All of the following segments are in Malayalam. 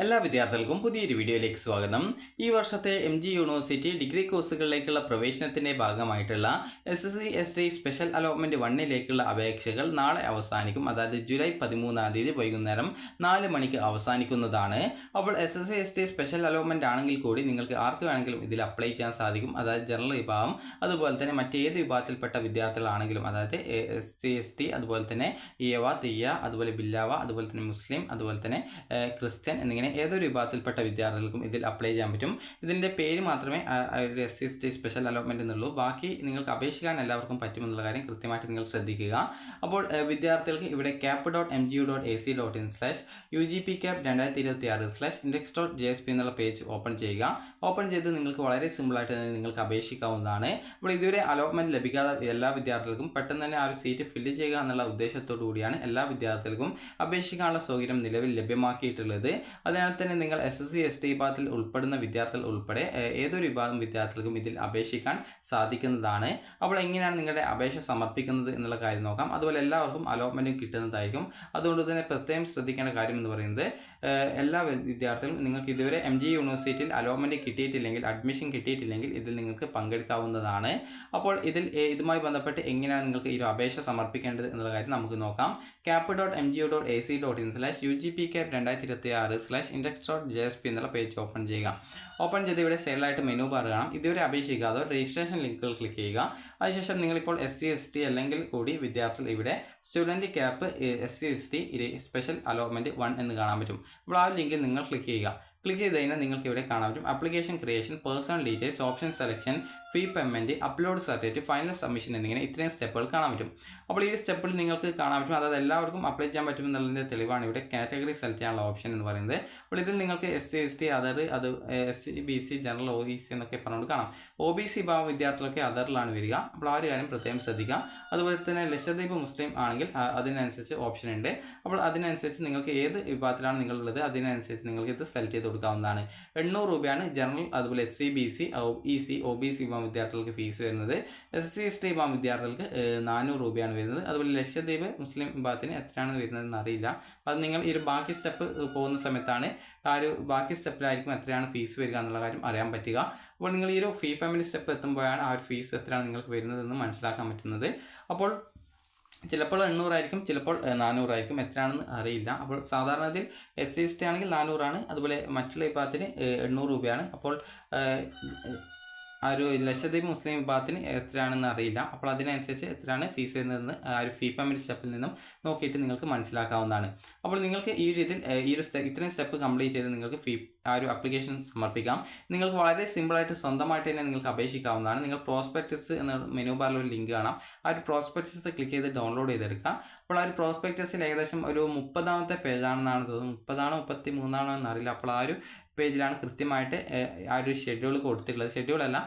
എല്ലാ വിദ്യാർത്ഥികൾക്കും പുതിയൊരു വീഡിയോയിലേക്ക് സ്വാഗതം. ഈ വർഷത്തെ MG യൂണിവേഴ്സിറ്റി ഡിഗ്രി കോഴ്സുകളിലേക്കുള്ള പ്രവേശനത്തിൻ്റെ ഭാഗമായിട്ടുള്ള SSC ST സ്പെഷ്യൽ അലോട്ട്മെൻറ്റ് 1ലേക്കുള്ള അപേക്ഷകൾ നാളെ അവസാനിക്കും. അതായത് ജൂലൈ 13 വൈകുന്നേരം 4 മണിക്ക് അവസാനിക്കുന്നതാണ്. അപ്പോൾ SSC ST സ്പെഷ്യൽ അലോട്ട്മെൻറ്റ് ആണെങ്കിൽ കൂടി നിങ്ങൾക്ക് ആർക്ക് വേണമെങ്കിലും ഇതിൽ അപ്ലൈ ചെയ്യാൻ സാധിക്കും. അതായത് ജനറൽ വിഭാഗം, അതുപോലെ തന്നെ മറ്റേത് വിഭാഗത്തിൽപ്പെട്ട വിദ്യാർത്ഥികളാണെങ്കിലും, അതായത് SC ST, അതുപോലെ തന്നെ ഈയവ, തീയ, അതുപോലെ ബില്ലാവ, അതുപോലെ തന്നെ മുസ്ലിം, അതുപോലെ തന്നെ ക്രിസ്ത്യൻ എന്നിങ്ങനെ ഏതൊരു വിഭാഗത്തിൽപ്പെട്ട വിദ്യാർത്ഥികൾക്കും ഇതിൽ അപ്ലൈ ചെയ്യാൻ പറ്റും. ഇതിൻ്റെ പേര് മാത്രമേ SC ST സ്പെഷ്യൽ അലോട്ട്മെൻറ്റ് എന്നുള്ളൂ. ബാക്കി നിങ്ങൾക്ക് അപേക്ഷിക്കാൻ എല്ലാവർക്കും പറ്റുമെന്നുള്ള കാര്യം കൃത്യമായിട്ട് നിങ്ങൾ ശ്രദ്ധിക്കുക. അപ്പോൾ വിദ്യാർത്ഥികൾക്ക് ഇവിടെ cap.mgu.ac.in/UGPCAP2026/index.jsp എന്നുള്ള പേജ് ഓപ്പൺ ചെയ്യുക. ഓപ്പൺ ചെയ്ത് നിങ്ങൾക്ക് വളരെ സിമ്പിളായിട്ട് നിങ്ങൾക്ക് അപേക്ഷിക്കാവുന്നതാണ്. അപ്പോൾ ഇതുവരെ അലോട്ട്മെൻറ്റ് ലഭിക്കാത്ത എല്ലാ വിദ്യാർത്ഥികൾക്കും പെട്ടെന്ന് തന്നെ ആ ഒരു സീറ്റ് ഫില്ല് ചെയ്യുക എന്നുള്ള ഉദ്ദേശത്തോടു കൂടിയാണ് എല്ലാ വിദ്യാർത്ഥികൾക്കും അപേക്ഷിക്കാനുള്ള സൗകര്യം നിലവിൽ ലഭ്യമാക്കിയിട്ടുള്ളത്. അതിനാൽ തന്നെ നിങ്ങൾ SSC ST വിഭാഗത്തിൽ ഉൾപ്പെടുന്ന വിദ്യാർത്ഥികൾ ഉൾപ്പെടെ ഏതൊരു വിഭാഗം വിദ്യാർത്ഥികൾക്കും ഇതിൽ അപേക്ഷിക്കാൻ സാധിക്കുന്നതാണ്. അപ്പോൾ എങ്ങനെയാണ് നിങ്ങളുടെ അപേക്ഷ സമർപ്പിക്കുന്നത് എന്നുള്ള കാര്യം നോക്കാം. അതുപോലെ എല്ലാവർക്കും അലോട്ട്മെൻറ്റും കിട്ടുന്നതായിരിക്കും. അതുകൊണ്ട് തന്നെ പ്രത്യേകം ശ്രദ്ധിക്കേണ്ട കാര്യം എന്ന് പറയുന്നത്, എല്ലാ വിദ്യാർത്ഥികളും നിങ്ങൾക്ക് ഇതുവരെ MG യൂണിവേഴ്സിറ്റിയിൽ അലോട്ട്മെൻറ്റ് കിട്ടിയിട്ടില്ലെങ്കിൽ, അഡ്മിഷൻ കിട്ടിയിട്ടില്ലെങ്കിൽ ഇതിൽ നിങ്ങൾക്ക് പങ്കെടുക്കാവുന്നതാണ്. അപ്പോൾ ഇതുമായി ബന്ധപ്പെട്ട് എങ്ങനെയാണ് നിങ്ങൾക്ക് ഈ ഒരു അപേക്ഷ സമർപ്പിക്കേണ്ടത് എന്നുള്ള കാര്യം നമുക്ക് നോക്കാം. cap.mgu.ac.in/UGPCAP2026/index.jsp എന്നുള്ള പേജ് ഓപ്പൺ ചെയ്യുക. ഓപ്പൺ ചെയ്ത് ഇവിടെ സൈഡിലായിട്ട് മെനു ബാർ കാണാം. ഇതുവരെ അപേക്ഷിക്കാതെ രജിസ്ട്രേഷൻ ലിങ്കുകൾ ക്ലിക്ക് ചെയ്യുക. അതിനുശേഷം നിങ്ങളിപ്പോൾ SC ST അല്ലെങ്കിൽ കൂടി വിദ്യാർത്ഥികൾ ഇവിടെ student cap SC ST special allotment 1 എന്ന് കാണാൻ പറ്റും. അപ്പോൾ ആ ലിങ്കിൽ നിങ്ങൾ ക്ലിക്ക് ചെയ്യുക. ക്ലിക്ക് ചെയ്ത് കഴിഞ്ഞാൽ നിങ്ങൾക്ക് ഇവിടെ കാണാൻ പറ്റും application creation, personal details, option selection, ഫീ payment, upload certificate, final submission എന്നിങ്ങനെ ഇത്രയും സ്റ്റെപ്പുകൾ കാണാൻ പറ്റും. അപ്പോൾ ഈ സ്റ്റെപ്പിൽ നിങ്ങൾക്ക് കാണാൻ പറ്റും, അതായത് എല്ലാവർക്കും അപ്ലൈ ചെയ്യാൻ പറ്റുമെന്നുള്ളതിൻ്റെ തെളിവാണ് ഇവിടെ കാറ്റഗറി സെലക്ട് ചെയ്യാനുള്ള ഓപ്ഷൻ എന്ന് പറയുന്നത്. അപ്പോൾ ഇതിൽ നിങ്ങൾക്ക് SC ST, അത് SC BC, ജനറൽ, OBC എന്നൊക്കെ പറഞ്ഞുകൊണ്ട് കാണാം. OBC വിഭാഗം വിദ്യാർത്ഥികളൊക്കെ അതറിലാണ് വരിക. അപ്പോൾ ആ ഒരു കാര്യം പ്രത്യേകം ശ്രദ്ധിക്കുക. അതുപോലെ തന്നെ ലക്ഷദ്വീപ് മുസ്ലിം ആണെങ്കിൽ അതിനനുസരിച്ച് ഓപ്ഷൻ ഉണ്ട്. അപ്പോൾ അതിനനുസരിച്ച് നിങ്ങൾക്ക് ഏത് വിഭാഗത്തിലാണ് നിങ്ങളുള്ളത് അതിനനുസരിച്ച് നിങ്ങൾക്ക് ഇത് സെലക്ട് ചെയ്ത് കൊടുക്കാവുന്നതാണ്. 800 രൂപയാണ് ജനറൽ, അതുപോലെ SC BC, OBC വിഭാഗം വിദ്യാർത്ഥികൾക്ക് ഫീസ് വരുന്നത്. SC ST വിഭാഗം വിദ്യാർത്ഥികൾക്ക് 400 രൂപയാണ് വരുന്നത്. അതുപോലെ ലക്ഷദ്വീപ് മുസ്ലിം വിഭാഗത്തിന് എത്രയാണ് വരുന്നതെന്ന് അറിയില്ല. അത് നിങ്ങൾ ഈ ഒരു ബാക്കി സ്റ്റെപ്പ് പോകുന്ന സമയത്താണ് ആ ഒരു ബാക്കി സ്റ്റെപ്പിലായിരിക്കും എത്രയാണ് ഫീസ് വരിക എന്നുള്ള കാര്യം അറിയാൻ പറ്റുക. അപ്പോൾ നിങ്ങൾ ഈ ഒരു ഫീ പേയ്മെൻറ്റ് സ്റ്റെപ്പ് എത്തുമ്പോഴാണ് ആ ഒരു ഫീസ് എത്രയാണ് നിങ്ങൾക്ക് വരുന്നതെന്ന് മനസ്സിലാക്കാൻ പറ്റുന്നത്. അപ്പോൾ ചിലപ്പോൾ 800 ആയിരിക്കും, ചിലപ്പോൾ 400 ആയിരിക്കും, എത്രയാണെന്ന് അറിയില്ല. അപ്പോൾ സാധാരണ ഇതിൽ SC ST ആണെങ്കിൽ 400 ആണ്, അതുപോലെ മറ്റുള്ള വിഭാഗത്തിന് 800 രൂപയാണ്. അപ്പോൾ ആ ഒരു ലക്ഷദ്വീപ് മുസ്ലിം വിഭാഗത്തിന് എത്രയാണെന്ന് അറിയില്ല. അപ്പോൾ അതിനനുസരിച്ച് എത്രയാണ് ഫീസ് വരുന്നതെന്ന് ആ ഒരു ഫീ പേയ്മെൻറ്റ് സ്റ്റെപ്പിൽ നിന്നും നോക്കിയിട്ട് നിങ്ങൾക്ക് മനസ്സിലാക്കാവുന്നതാണ്. അപ്പോൾ നിങ്ങൾക്ക് ഈ രീതിയിൽ ഇത്രയും സ്റ്റെപ്പ് കംപ്ലീറ്റ് ചെയ്ത് നിങ്ങൾക്ക് ആ ഒരു ആപ്ലിക്കേഷൻ സമർപ്പിക്കാം. നിങ്ങൾക്ക് വളരെ സിമ്പിളായിട്ട് സ്വന്തമായിട്ട് തന്നെ നിങ്ങൾക്ക് അപേക്ഷിക്കാവുന്നതാണ്. നിങ്ങൾ പ്രോസ്പെക്ടസ് എന്ന മെനു ബാറിൽ ഒരു ലിങ്ക് കാണാം. ആ ഒരു പ്രോസ്പെക്ടസ് ക്ലിക്ക് ചെയ്ത് ഡൗൺലോഡ് ചെയ്തെടുക്കുക. അപ്പോൾ ആ ഒരു പ്രോസ്പെക്ടസിൽ ഏകദേശം ഒരു 30ാമത്തെ പേജാണെന്നാണ് തോന്നുന്നത്. 30ആണോ 33ആണോ എന്നറിയില്ല. അപ്പോൾ ആ ഒരു പേജിലാണ് കൃത്യമായിട്ട് ആ ഒരു ഷെഡ്യൂൾ കൊടുത്തിട്ടുള്ളത്. ഷെഡ്യൂളല്ല,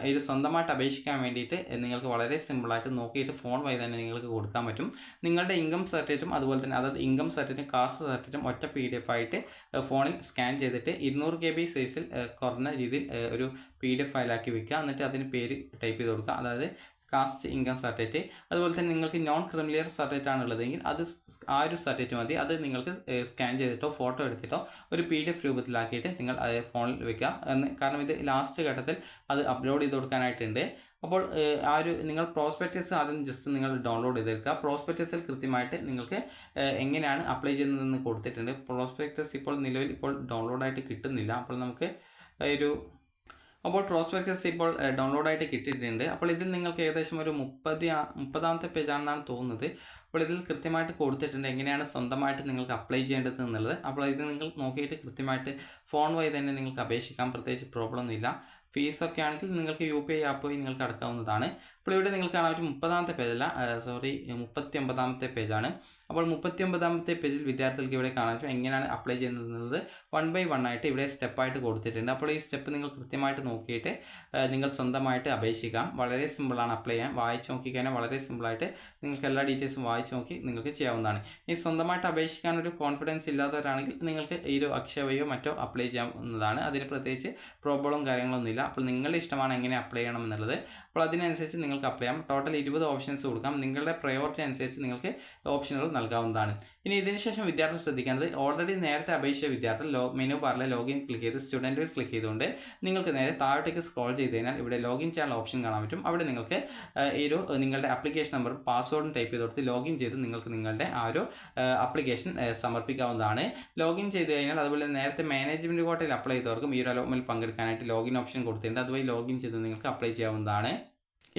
ഇത് സ്വന്തമായിട്ട് അപേക്ഷിക്കാൻ വേണ്ടിയിട്ട് നിങ്ങൾക്ക് വളരെ സിമ്പിളായിട്ട് നോക്കിയിട്ട് ഫോൺ വഴി തന്നെ നിങ്ങൾക്ക് കൊടുക്കാൻ പറ്റും. നിങ്ങളുടെ ഇൻകം സർട്ടിഫിക്കറ്റും അതുപോലെ തന്നെ അതായത് ഇൻകം സർട്ടിഫിക്കറ്റും കാസ്റ്റ് സർട്ടിഫിക്കറ്റും ഒറ്റ PDF ആയിട്ട് ഫോണിൽ സ്കാൻ ചെയ്തിട്ട് 200 KB സൈസിൽ കുറഞ്ഞ രീതിയിൽ ഒരു PDF ഫയലാക്കി വെക്കുക. എന്നിട്ട് അതിന് പേര് ടൈപ്പ് ചെയ്ത് കൊടുക്കുക. അതായത് കാസ്റ്റ് ഇൻകം സർട്ടിഫിക്കറ്റ്. അതുപോലെ തന്നെ നിങ്ങൾക്ക് നോൺ ക്രിമിനൽ സർട്ടിഫിക്കറ്റ് ആണുള്ളതെങ്കിൽ ആ ഒരു സർട്ടിഫിക്കറ്റ് മതി. അത് നിങ്ങൾക്ക് സ്കാൻ ചെയ്തിട്ടോ ഫോട്ടോ എടുത്തിട്ടോ ഒരു PDF രൂപത്തിലാക്കിയിട്ട് നിങ്ങൾ ഫോണിൽ വെക്കുക. കാരണം ഇത് ലാസ്റ്റ് ഘട്ടത്തിൽ അത് അപ്ലോഡ് ചെയ്ത് കൊടുക്കാനായിട്ടുണ്ട്. അപ്പോൾ ആ ഒരു നിങ്ങൾ പ്രോസ്പെക്ടസ് ആദ്യം ജസ്റ്റ് നിങ്ങൾ ഡൗൺലോഡ് ചെയ്തെടുക്കുക. പ്രോസ്പെക്ടസിൽ കൃത്യമായിട്ട് നിങ്ങൾക്ക് എങ്ങനെയാണ് അപ്ലൈ ചെയ്യുന്നതെന്ന് കൊടുത്തിട്ടുണ്ട്. പ്രോസ്പെക്ടസ് ഇപ്പോൾ നിലവിൽ ഡൗൺലോഡായിട്ട് കിട്ടുന്നില്ല. അപ്പോൾ നമുക്ക് അപ്പോൾ പ്രോസ്പെക്ടസ് ഇപ്പോൾ ഡൗൺലോഡായിട്ട് കിട്ടിയിട്ടുണ്ട്. അപ്പോൾ ഇതിൽ നിങ്ങൾക്ക് ഏകദേശം ഒരു 30ാമത്തെ പേജാണെന്നാണ് തോന്നുന്നത്. അപ്പോൾ ഇതിൽ കൃത്യമായിട്ട് കൊടുത്തിട്ടുണ്ട് എങ്ങനെയാണ് സ്വന്തമായിട്ട് നിങ്ങൾക്ക് അപ്ലൈ ചെയ്യേണ്ടത് എന്നുള്ളത്. അപ്പോൾ ഇത് നിങ്ങൾ നോക്കിയിട്ട് കൃത്യമായിട്ട് ഫോൺ വഴി തന്നെ നിങ്ങൾക്ക് അപേക്ഷിക്കാം. പ്രത്യേകിച്ച് പ്രോബ്ലം ഒന്നുമില്ല. ഫീസൊക്കെ ആണെങ്കിൽ നിങ്ങൾക്ക് UPI ആപ്പ് വഴി നിങ്ങൾക്ക് അടക്കാവുന്നതാണ്. അപ്പോൾ ഇവിടെ നിങ്ങൾക്ക് കാണാൻ പറ്റും 30ാമത്തെ പേജല്ല, 39ാമത്തെ പേജാണ്. അപ്പോൾ 39ാമത്തെ പേജിൽ വിദ്യാർത്ഥികൾക്ക് ഇവിടെ കാണാൻ പറ്റും എങ്ങനെയാണ് അപ്ലൈ ചെയ്യുന്നത് 1 by 1 ആയിട്ട് ഇവിടെ സ്റ്റെപ്പായിട്ട് കൊടുത്തിട്ടുണ്ട്. അപ്പോൾ ഈ സ്റ്റെപ്പ് നിങ്ങൾ കൃത്യമായിട്ട് നോക്കിയിട്ട് നിങ്ങൾ സ്വന്തമായിട്ട് അപേക്ഷിക്കാം. വളരെ സിമ്പിളാണ് അപ്ലൈ ചെയ്യാൻ. വായിച്ച് നോക്കിക്കഴിഞ്ഞാൽ വളരെ സിമ്പിളായിട്ട് നിങ്ങൾക്ക് എല്ലാ ഡീറ്റെയിൽസും വായിച്ച് നോക്കി നിങ്ങൾക്ക് ചെയ്യാവുന്നതാണ്. ഈ സ്വന്തമായിട്ട് അപേക്ഷിക്കാൻ ഒരു കോൺഫിഡൻസ് ഇല്ലാത്തവരാണെങ്കിൽ നിങ്ങൾക്ക് ഈ ഒരു അക്ഷയ വഴിയോ മറ്റോ അപ്ലൈ ചെയ്യാവുന്നതാണ്. അതിന് പ്രത്യേകിച്ച് പ്രോബ്ലം കാര്യങ്ങളൊന്നുമില്ല. അപ്പോൾ നിങ്ങളുടെ ഇഷ്ടമാണ് എങ്ങനെ അപ്ലൈ ചെയ്യണം എന്നുള്ളത്. അപ്പോൾ അതിനനുസരിച്ച് നിങ്ങൾ നിങ്ങൾക്ക് അപ്ലൈ ചെയ്യാം. ടോട്ടൽ 20 ഓപ്ഷൻസ് കൊടുക്കാം. നിങ്ങളുടെ പ്രയോറിറ്റി അനുസരിച്ച് നിങ്ങൾക്ക് ഓപ്ഷനുകൾ നൽകാവുന്നതാണ്. ഇനി ഇതിന് ശേഷം വിദ്യാർത്ഥി ശ്രദ്ധിക്കേണ്ടത്, ഓൾറെഡി നേരത്തെ അപേക്ഷിച്ച വിദ്യാർത്ഥി മെനു ബാറിലെ ലോഗിൻ ക്ലിക്ക് ചെയ്ത് സ്റ്റുഡൻറ്റിൽ ക്ലിക്ക് ചെയ്തുകൊണ്ട് നിങ്ങൾക്ക് നേരെ താഴോട്ടേക്ക് സ്ക്രോൾ ചെയ്ത് കഴിഞ്ഞാൽ ഇവിടെ ലോഗിൻ ചെയ്യാനുള്ള ഓപ്ഷൻ കാണാൻ പറ്റും. അവിടെ നിങ്ങൾക്ക് നിങ്ങളുടെ ആപ്ലിക്കേഷൻ നമ്പറും പാസ്വേഡും ടൈപ്പ് ചെയ്ത് കൊടുത്ത് ലോഗിൻ ചെയ്ത് നിങ്ങൾക്ക് നിങ്ങളുടെ ആ ഒരു ആപ്ലിക്കേഷൻ സമർപ്പിക്കാവുന്നതാണ്. ലോഗിൻ ചെയ്ത് കഴിഞ്ഞാൽ അതുപോലെ നേരത്തെ മാനേജ്മെൻറ്റ് കോട്ടയിൽ അപ്ലൈ ചെയ്തവർക്കും ഈ ഒരു അലോട്ട്മെൻറ്റിൽ പങ്കെടുക്കാനായിട്ട് ലോഗിൻ ഓപ്ഷൻ കൊടുത്തിട്ടുണ്ട്. അതുവഴി ലോഗിൻ ചെയ്ത് നിങ്ങൾക്ക് അപ്ലൈ ചെയ്യാവുന്നതാണ്.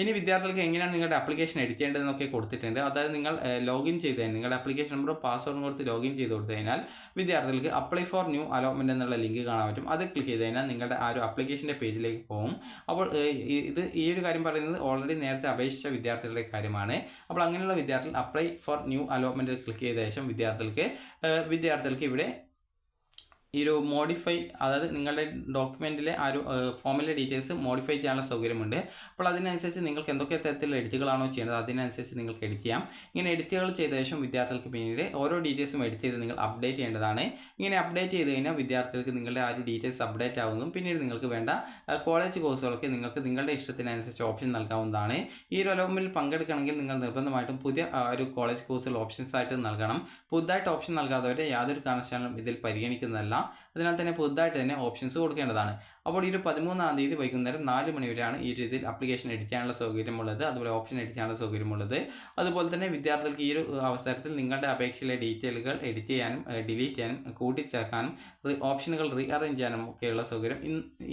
ഇനി വിദ്യാർത്ഥികൾക്ക് എങ്ങനെയാണ് നിങ്ങളുടെ ആപ്ലിക്കേഷൻ എടുക്കേണ്ടതെന്നൊക്കെ കൊടുത്തിട്ടുണ്ട്. അതായത് നിങ്ങൾ ലോഗിൻ ചെയ്ത് കഴിഞ്ഞാൽ നിങ്ങളുടെ ആപ്ലിക്കേഷൻ നമ്പറും പാസ്വേഡും കൊടുത്ത് ലോഗിൻ ചെയ്ത് കൊടുത്തു കഴിഞ്ഞാൽ വിദ്യാർത്ഥികൾക്ക് അപ്ലൈ ഫോർ ന്യൂ അലോട്ട്മെൻറ്റ് എന്നുള്ള ലിങ്ക് കാണാൻ പറ്റും. അത് ക്ലിക്ക് ചെയ്ത് കഴിഞ്ഞാൽ നിങ്ങളുടെ ആ ഒരു ആപ്ലിക്കേഷൻ്റെ പേജിലേക്ക് പോകും. അപ്പോൾ ഈ ഒരു കാര്യം പറയുന്നത് ഓൾറെഡി നേരത്തെ അപേക്ഷിച്ച വിദ്യാർത്ഥികളുടെ കാര്യമാണ്. അപ്പോൾ അങ്ങനെയുള്ള വിദ്യാർത്ഥികൾ apply for new allotment click ചെയ്ത ശേഷം വിദ്യാർത്ഥികൾക്ക് ഇവിടെ ഈ ഒരു മോഡിഫൈ, അതായത് നിങ്ങളുടെ ഡോക്യുമെൻറ്റിലെ ആ ഒരു ഫോമിലെ ഡീറ്റെയിൽസ് മോഡിഫൈ ചെയ്യാനുള്ള സൗകര്യമുണ്ട്. അപ്പോൾ അതിനനുസരിച്ച് നിങ്ങൾക്ക് എന്തൊക്കെ തരത്തിലുള്ള എഡിറ്റുകളാണോ ചെയ്യേണ്ടത് അതിനനുസരിച്ച് നിങ്ങൾക്ക് എഡിറ്റ് ചെയ്യാം. ഇങ്ങനെ എഡിറ്റുകൾ ചെയ്ത ശേഷം വിദ്യാർത്ഥികൾക്ക് പിന്നീട് ഓരോ ഡീറ്റെയിൽസും എഡിറ്റ് ചെയ്ത് നിങ്ങൾ അപ്ഡേറ്റ് ചെയ്യേണ്ടതാണ്. ഇങ്ങനെ അപ്ഡേറ്റ് ചെയ്ത് കഴിഞ്ഞാൽ വിദ്യാർത്ഥികൾക്ക് നിങ്ങളുടെ ആ ഒരു ഡീറ്റെയിൽസ് അപ്ഡേറ്റ് ആവുന്നതും പിന്നീട് നിങ്ങൾക്ക് വേണ്ട കോളേജ് കോഴ്സുകളൊക്കെ നിങ്ങൾക്ക് നിങ്ങളുടെ ഇഷ്ടത്തിനനുസരിച്ച് ഓപ്ഷൻ നൽകാവുന്നതാണ്. ഈ ഒരു അലോട്ട്മെൻറ്റിൽ പങ്കെടുക്കണമെങ്കിൽ നിങ്ങൾ നിർബന്ധമായിട്ടും പുതിയ ഒരു കോളേജ് കോഴ്സുകൾ ഓപ്ഷൻസ് ആയിട്ട് നൽകണം. പുതുതായിട്ട് ഓപ്ഷൻ നൽകാത്തവരെ യാതൊരു കാരണവശാലും ഇതിൽ പരിഗണിക്കുന്നതല്ല. അതിനാൽ തന്നെ പുതുതായിട്ട് തന്നെ ഓപ്ഷൻസ് കൊടുക്കേണ്ടതാണ്. അപ്പോൾ ഈ ഒരു 13-ാം തീയതി വൈകുന്നേരം 4 മണി വരെയാണ് ഈ രീതിയിൽ ആപ്ലിക്കേഷൻ എഡിറ്റ് ചെയ്യാനുള്ള സൗകര്യമുള്ളത്, അതുപോലെ ഓപ്ഷൻ എഡിറ്റ് ചെയ്യാനുള്ള സൗകര്യമുള്ളത്. അതുപോലെ തന്നെ വിദ്യാർത്ഥികൾക്ക് ഈ ഒരു അവസരത്തിൽ നിങ്ങളുടെ അപേക്ഷയിലെ ഡീറ്റെയിലുകൾ എഡിറ്റ് ചെയ്യാനും ഡിലീറ്റ് ചെയ്യാനും കൂട്ടിച്ചേർക്കാനും ഓപ്ഷനുകൾ റീഅറേഞ്ച് ചെയ്യാനും ഒക്കെയുള്ള സൗകര്യം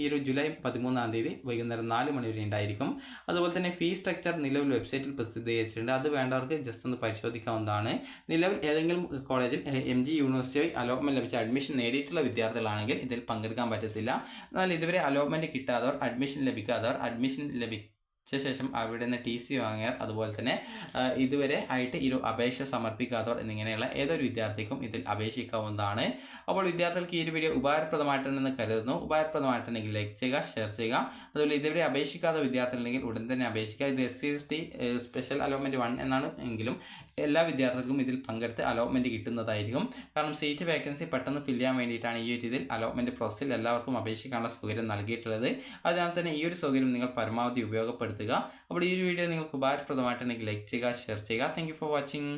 ഈ ഒരു ജൂലൈ 13-ാം തീയതി വൈകുന്നേരം 4 മണി വരെ ഉണ്ടായിരിക്കും. അതുപോലെ തന്നെ ഫീ സ്ട്രക്ചർ നിലവിൽ വെബ്സൈറ്റിൽ പ്രസിദ്ധീകരിച്ചിട്ടുണ്ട്. അത് വേണ്ടവർക്ക് ജസ്റ്റ് ഒന്ന് പരിശോധിക്കാവുന്നതാണ്. നിലവിൽ ഏതെങ്കിലും കോളേജിൽ MG യൂണിവേഴ്സിറ്റി അലോട്ട്മെൻറ്റ് ലഭിച്ച അഡ്മിഷൻ നേടിയിട്ടുള്ള വിദ്യാർത്ഥികളാണെങ്കിൽ ഇതിൽ പങ്കെടുക്കാൻ പറ്റത്തില്ല. എന്നാൽ ഇതുവരെ അലോട്ട്മെൻറ്റ് കിട്ടാത്തവർ, അഡ്മിഷൻ ലഭിച്ച ശേഷം അവിടെ നിന്ന് TC വാങ്ങിയവർ, അതുപോലെ തന്നെ ഇതുവരെ ആയിട്ട് ഈ ഒരു അപേക്ഷ സമർപ്പിക്കാത്തവർ എന്നിങ്ങനെയുള്ള ഏതൊരു വിദ്യാർത്ഥിക്കും ഇതിൽ അപേക്ഷിക്കാവുന്നതാണ്. അപ്പോൾ വിദ്യാർത്ഥികൾക്ക് ഈ ഒരു വീഡിയോ ഉപകാരപ്രദമായിട്ടുണ്ടെന്ന് കരുതുന്നു. ഉപകാരപ്രദമായിട്ടുണ്ടെങ്കിൽ ലൈക്ക് ചെയ്യുക, ഷെയർ ചെയ്യുക. അതുപോലെ ഇതുവരെ അപേക്ഷിക്കാത്ത വിദ്യാർത്ഥികളുണ്ടെങ്കിൽ ഉടൻ തന്നെ അപേക്ഷിക്കുക. ഇത് SC/ST സ്പെഷ്യൽ അലോട്ട്മെൻറ്റ് 1 എന്നാണ് എങ്കിലും എല്ലാ വിദ്യാർത്ഥികൾക്കും ഇതിൽ പങ്കെടുത്ത് അലോട്ട്മെൻറ്റ് കിട്ടുന്നതായിരിക്കും. കാരണം സീറ്റ് വേക്കൻസി പെട്ടെന്ന് ഫില്ല് ചെയ്യാൻ വേണ്ടിയിട്ടാണ് ഈ ഒരു രീതിയിൽ അലോട്ട്മെൻറ്റ് പ്രോസസ്സിൽ എല്ലാവർക്കും അപേക്ഷിക്കാനുള്ള സൗകര്യം നൽകിയിട്ടുള്ളത്. അതിനാൽ തന്നെ ഈ ഒരു സൗകര്യം നിങ്ങൾ പരമാവധി ഉപയോഗപ്പെടുത്തുക. അപ്പോൾ ഈ ഒരു വീഡിയോ നിങ്ങൾക്ക് ഉപകാരപ്രദമായിട്ടുണ്ടെങ്കിൽ ലൈക്ക് ചെയ്യുക, ഷെയർ ചെയ്യുക. Thank you for watching.